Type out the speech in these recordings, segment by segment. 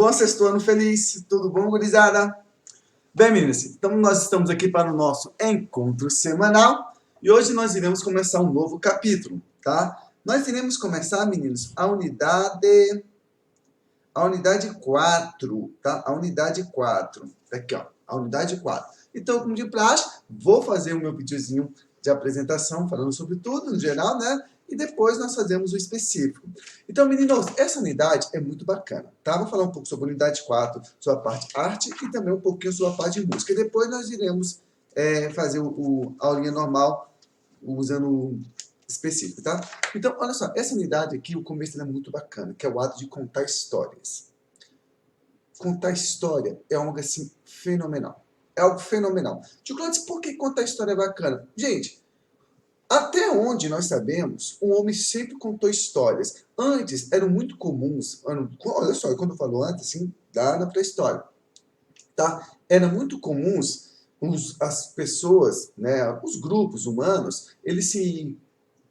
bom? Sexto ano feliz. Tudo bom, gurizada? Bem, meninas, então nós estamos aqui para o nosso encontro semanal e hoje nós iremos começar um novo capítulo, tá? Nós iremos começar, meninos, a unidade 4, tá? A unidade 4. Aqui, ó, a unidade 4. Então, como de praxe, vou fazer o meu videozinho de apresentação falando sobre tudo, no geral, né? E depois nós fazemos o específico. Então, meninos, essa unidade é muito bacana, tá? Vou falar um pouco sobre a unidade 4, sobre a parte arte e também um pouquinho sobre a parte de música. E depois nós iremos fazer a aulinha normal usando o específico, tá? Então, olha só, essa unidade aqui, o começo é muito bacana, que é o ato de contar histórias. Contar história é algo assim fenomenal. É algo fenomenal. Tio Cláudio, por que contar história é bacana? Gente, até onde nós sabemos, o homem sempre contou histórias. Antes, eram muito comuns, olha só, quando eu falo antes, assim, dá na pré-história, tá? Eram muito comuns as pessoas, né, os grupos humanos, eles se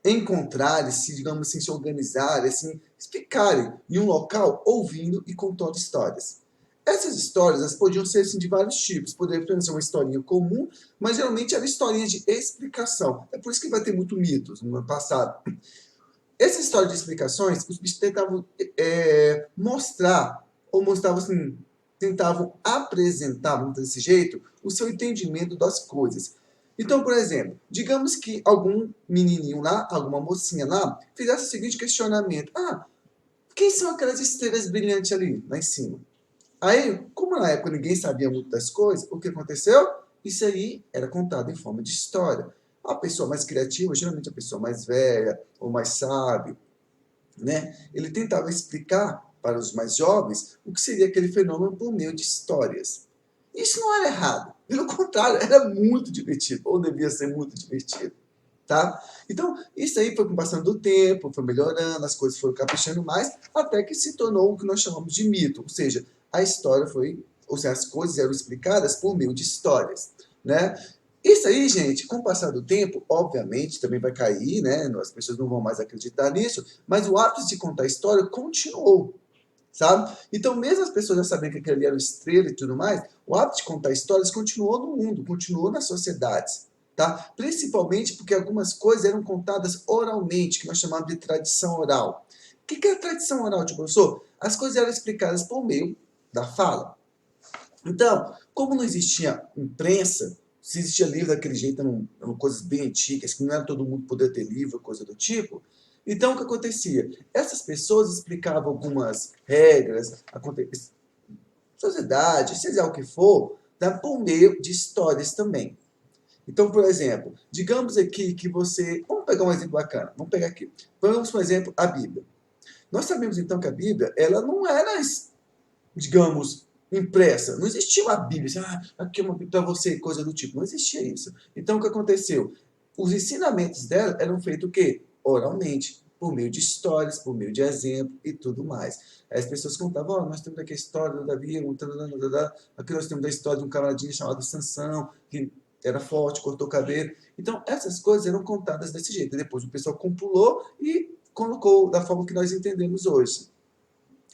encontrarem, digamos assim, se organizarem, assim, explicarem em um local, ouvindo e contando histórias. Essas histórias, elas podiam ser assim, de vários tipos. Poderia ser uma historinha comum, mas geralmente era historinha de explicação. É por isso que vai ter muito mitos no passado. Essas histórias de explicações, os bichos tentavam mostrar, ou mostravam assim, tentavam apresentar, vamos dizer desse jeito, o seu entendimento das coisas. Então, por exemplo, digamos que algum menininho lá, alguma mocinha lá, fizesse o seguinte questionamento. Quem são aquelas estrelas brilhantes ali, lá em cima? Aí, como na época ninguém sabia muito das coisas, o que aconteceu? Isso aí era contado em forma de história. A pessoa mais criativa, geralmente a pessoa mais velha ou mais sábio, né? Ele tentava explicar para os mais jovens o que seria aquele fenômeno por meio de histórias. Isso não era errado. Pelo contrário, era muito divertido, ou devia ser muito divertido. Tá? Então, isso aí foi com o passar do tempo, foi melhorando, as coisas foram caprichando mais, até que se tornou o que nós chamamos de mito, ou seja, a história foi, ou seja, as coisas eram explicadas por meio de histórias, né? Isso aí, gente, com o passar do tempo, obviamente, também vai cair, né? As pessoas não vão mais acreditar nisso, mas o hábito de contar história continuou, sabe? Então, mesmo as pessoas já sabendo que aquele ali era uma estrela e tudo mais, o hábito de contar histórias continuou no mundo, continuou nas sociedades. Tá? Principalmente porque algumas coisas eram contadas oralmente, que nós chamamos de tradição oral. O que é a tradição oral, tio professor? As coisas eram explicadas por meio da fala. Então, como não existia imprensa, se existia livro daquele jeito, eram coisas bem antigas, que não era todo mundo poder ter livro, coisa do tipo. Então, o que acontecia? Essas pessoas explicavam algumas regras, sociedade, seja o que for, tá? Por meio de histórias também. Então, por exemplo, digamos aqui que você... Vamos pegar um exemplo bacana. Vamos pegar aqui. Vamos, por exemplo, a Bíblia. Nós sabemos, então, que a Bíblia, ela não era, digamos, impressa. Não existia uma Bíblia. Assim, aqui é uma Bíblia para você, coisa do tipo. Não existia isso. Então, o que aconteceu? Os ensinamentos dela eram feitos o quê? Oralmente. Por meio de histórias, por meio de exemplo e tudo mais. Aí as pessoas contavam, nós temos aqui a história do Davi, aqui nós temos a história de um camaradinho chamado Sansão, que era forte, cortou o cabelo. Então, essas coisas eram contadas desse jeito. Depois o pessoal compilou e colocou da forma que nós entendemos hoje.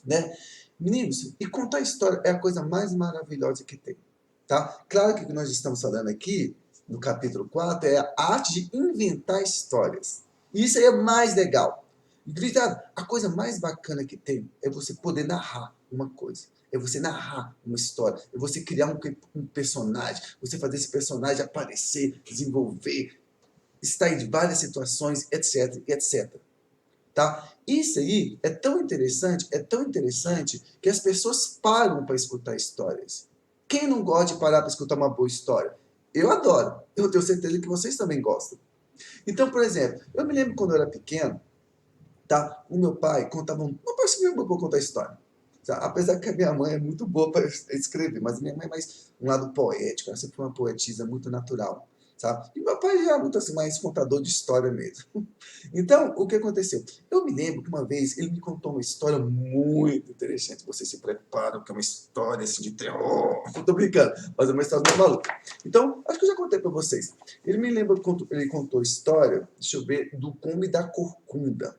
Né? Meninos, e contar história é a coisa mais maravilhosa que tem. Tá? Claro que o que nós estamos falando aqui, no capítulo 4, é a arte de inventar histórias. E isso aí é mais legal. A coisa mais bacana que tem é você poder narrar uma coisa. É você narrar uma história. É você criar um personagem. Você fazer esse personagem aparecer, desenvolver, estar em várias situações, etc, etc. Tá? Isso aí é tão interessante, que as pessoas param para escutar histórias. Quem não gosta de parar para escutar uma boa história? Eu adoro. Eu tenho certeza que vocês também gostam. Então, por exemplo, eu me lembro quando eu era pequeno, tá? O meu pai contava... Meu pai sempre foi bom contar história. Tá? Apesar que a minha mãe é muito boa para escrever, mas minha mãe é mais um lado poético, ela sempre foi uma poetisa muito natural. Sabe? E meu pai já é muito assim, mais contador de história mesmo. Então, o que aconteceu? Eu me lembro que uma vez ele me contou uma história muito interessante. Vocês se preparam, que é uma história assim, de terror. Não tô brincando, mas é uma história muito maluca. Então, acho que eu já contei para vocês. Ele me lembra, ele contou a história, deixa eu ver, do Conde da Corcunda.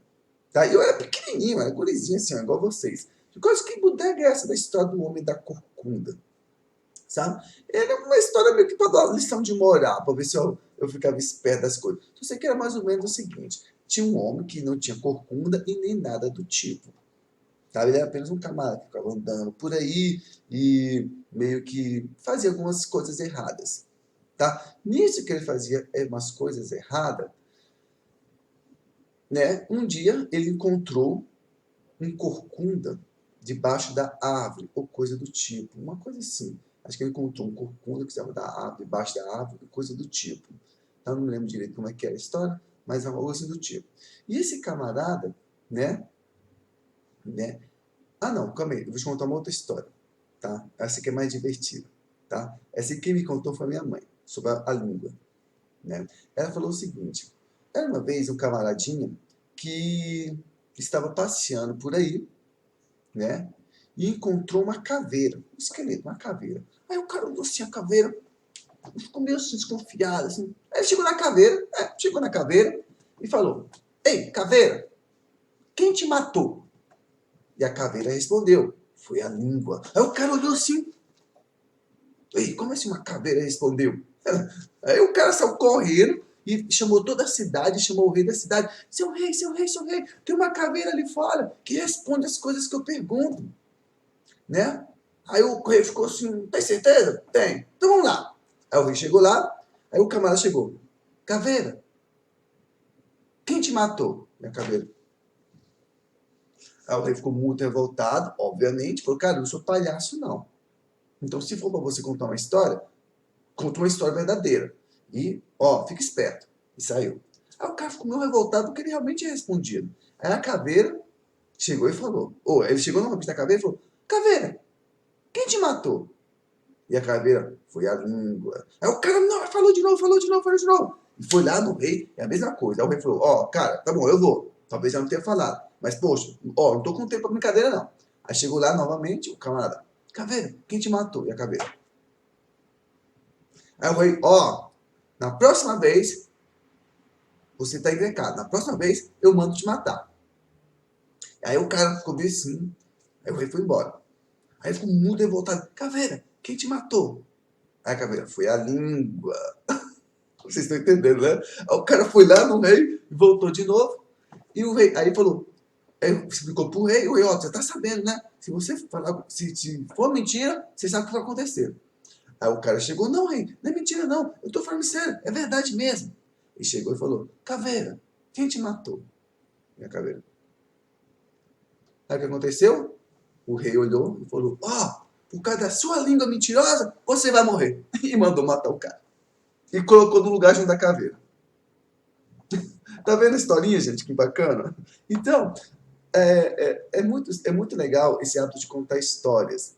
Tá? E eu era pequenininho, era gurizinho assim, igual vocês. Coisa que bodega é essa da história do homem da corcunda? Sabe? Ele é uma história meio que para dar uma lição de moral, para ver se eu ficava esperto das coisas. Eu sei que era mais ou menos o seguinte: tinha um homem que não tinha corcunda e nem nada do tipo. Sabe? Ele era apenas um camarada que ficava andando por aí e meio que fazia algumas coisas erradas. Tá? Nisso que ele fazia umas coisas erradas, né? Um dia ele encontrou um corcunda debaixo da árvore, ou coisa do tipo, uma coisa assim. Acho que ele encontrou um corcunda que estava da árvore, debaixo da árvore, coisa do tipo. Eu não me lembro direito como é que era a história, mas é uma coisa do tipo. E esse camarada, né? Ah, não, calma aí, eu vou te contar uma outra história, tá? Essa aqui é mais divertida, tá? Essa aqui quem me contou foi minha mãe, sobre a língua, né? Ela falou o seguinte: era uma vez um camaradinha que estava passeando por aí, né? E encontrou uma caveira, um esqueleto, uma caveira. Aí o cara olhou assim a caveira, ficou meio assim, desconfiado, assim. Aí ele chegou na caveira e falou: Ei, caveira, quem te matou? E a caveira respondeu: Foi a língua. Aí o cara olhou assim: Ei, como assim uma caveira respondeu? Aí o cara saiu correndo e chamou toda a cidade, chamou o rei da cidade: Seu rei, seu rei, seu rei, tem uma caveira ali fora que responde as coisas que eu pergunto, né? Aí o rei ficou assim: Tem certeza? Tem. Então vamos lá. Aí o rei chegou lá, aí o camarada chegou: Caveira, quem te matou? E a caveira. Aí o rei ficou muito revoltado, obviamente, falou: Cara, eu não sou palhaço, não. Então, se for para você contar uma história, conta uma história verdadeira. E, ó, fica esperto. E saiu. Aí o cara ficou meio revoltado porque ele realmente tinha respondido. Aí a caveira chegou e falou: Ou ele chegou novamente na caveira e falou: Caveira, quem te matou? E a caveira: Foi a língua. Aí o cara: Não, falou de novo, falou de novo, falou de novo. E foi lá no rei, é a mesma coisa. Aí o rei falou: Ó, cara, tá bom, eu vou. Talvez eu não tenha falado. Mas, poxa, ó, não tô com tempo pra brincadeira, não. Aí chegou lá novamente o camarada: Caveira, quem te matou? E a caveira: Aí o rei: Ó, na próxima vez você tá encrencado. Na próxima vez eu mando te matar. Aí o cara ficou bem assim. Aí o rei foi embora. Aí ele ficou muito revoltado: Caveira, quem te matou? Aí a caveira: Foi a língua. Vocês estão entendendo, né? Aí o cara foi lá no rei e voltou de novo. E o rei, aí falou, aí explicou pro rei: O rei, ó, você tá sabendo, né? Se você falar, se for mentira, você sabe o que vai acontecer. Aí o cara chegou: Não, rei, não é mentira não, eu tô falando sério, é verdade mesmo. E chegou e falou: Caveira, quem te matou? E a caveira: Aí o que aconteceu? O rei olhou e falou: Ó, por causa da sua língua mentirosa, você vai morrer. E mandou matar o cara. E colocou no lugar junto da caveira. Tá vendo a historinha, gente? Que bacana. Então, é muito legal esse hábito de contar histórias.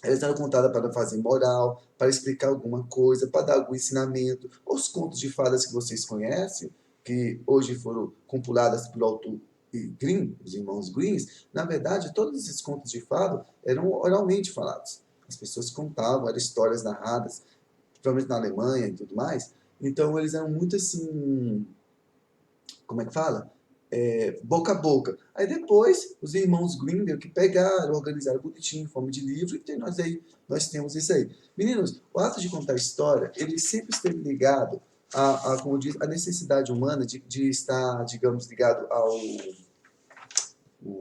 Elas eram contadas para fazer moral, para explicar alguma coisa, para dar algum ensinamento. Os contos de fadas que vocês conhecem, que hoje foram compiladas pelo autor Grimm, os irmãos Grimm, na verdade, todos esses contos de fada eram oralmente falados. As pessoas contavam, eram histórias narradas, principalmente na Alemanha e tudo mais. Então, eles eram muito assim, como é que fala? Boca a boca. Aí depois, os irmãos Grimm que pegaram, organizaram bonitinho, em forma de livro, e nós temos isso aí. Meninos, o ato de contar história, ele sempre esteve ligado como diz, a necessidade humana de estar, digamos, ligado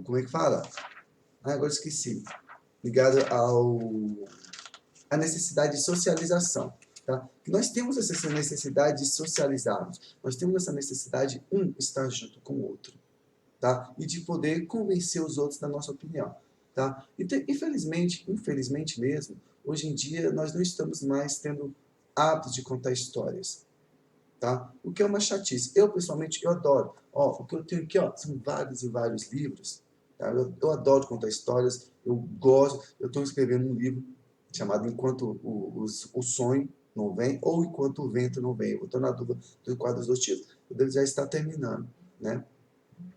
como é que fala? Ah, agora esqueci. Ligado à necessidade de socialização. Tá? Nós temos essa necessidade de socializarmos. Nós temos essa necessidade, estar junto com o outro. Tá? E de poder convencer os outros da nossa opinião. Tá? Infelizmente mesmo, hoje em dia nós não estamos mais tendo hábitos de contar histórias. Tá? O que é uma chatice. Eu, pessoalmente, eu adoro. Ó, o que eu tenho aqui, ó, são vários e vários livros. Tá? Eu adoro contar histórias, eu gosto. Eu estou escrevendo um livro chamado Enquanto o Sonho Não Vem, ou Enquanto o Vento Não Vem. Eu estou na dúvida do qual dos dois títulos. Eu devo já estar terminando, né?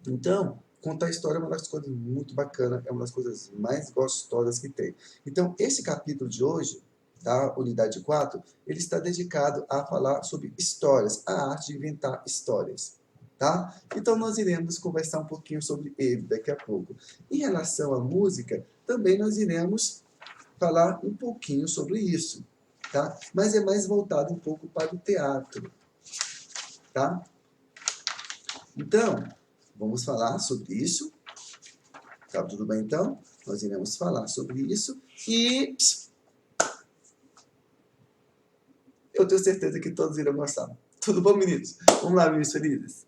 Então, contar história é uma das coisas muito bacanas, é uma das coisas mais gostosas que tem. Então, esse capítulo de hoje, da unidade 4, ele está dedicado a falar sobre histórias, a arte de inventar histórias. tá? Então, nós iremos conversar um pouquinho sobre ele daqui a pouco. Em relação à música, também nós iremos falar um pouquinho sobre isso, tá? Mas é mais voltado um pouco para o teatro, tá? Então, vamos falar sobre isso. Tá tudo bem, então? Nós iremos falar sobre isso e eu tenho certeza que todos irão gostar. Tudo bom, meninos? Vamos lá, meninos felizes?